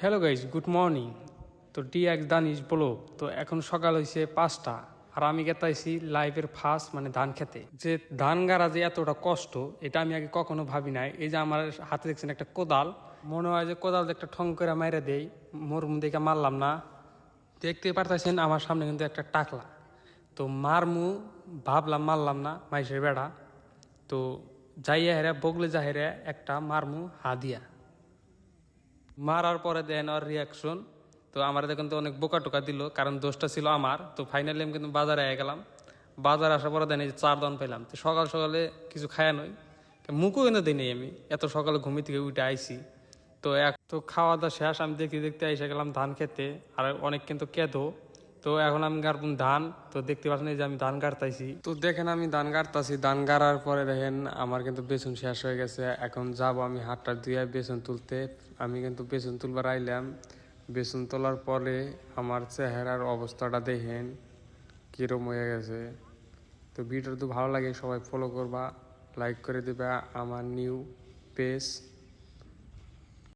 Hello guys, good morning. তো dx Danish বলো। তো এখন সকাল হয়েছে 5টা, আর আমি গেতাইছি লাইফের ফার্স্ট মানে ধান খেতে। যে ধান গাড়া যে এতটা কষ্ট, এটা আমি আগে কখনো ভাবি নাই। এই যে আমার হাতে দেখছেন একটা কোদাল, মনে হয় যে কোদাল একটা ঠং করে মাইরে দেই, মোর দেখে মারলাম না। দেখতে পারতেছেন আমার সামনে কিন্তু একটা টাকলা। তো মারমু ভাবলাম, মারলাম না, মাইসের বেড়া। তো যাইয়া হেরা বগলে যা হেরা একটা মারমু হাদিয়া। মারার পরে দেন ওর রিয়াকশন। তো আমার দেখুন তো অনেক বোকা টোকা দিল, কারণ দোষটা ছিল আমার। তো ফাইনালি আমি কিন্তু বাজারে গেলাম। বাজারে আসার পরে দেন এই যে 4 দান পেলাম। তো সকাল সকালে কিছু খায়া নই, মুখও কিন্তু দিই নাই আমি, এত সকালে ঘুমি থেকে উঠে আইছি। তো তো খাওয়া দাওয়া শেষ, আমি দেখতে দেখতে এসে গেলাম ধান খেতে। আর অনেক কিন্তু কেঁদো। তো এখন আমি গাড়বো ধান। তো দেখতে পাচ্ছেন এই যে আমি ধান গাড়তাইছি। তো দেখেন আমি ধান গাড়তাছি, ধান গাড়ার পরে দেখেন আমার কিন্তু বেসন শেষ হয়ে গেছে। এখন যাব আমি হাতটা ধুয়ে বেসন তুলতে। আমি কিন্তু বেসন তুলবার আইলাম। বেসন তোলার পরে আমার চেহারার অবস্থাটা দেখেন কিরম হয়ে গেছে। তো ভিডিও তো ভালো লাগে, সবাই ফলো করবা, লাইক করে দেবা আমার নিউ পেজ।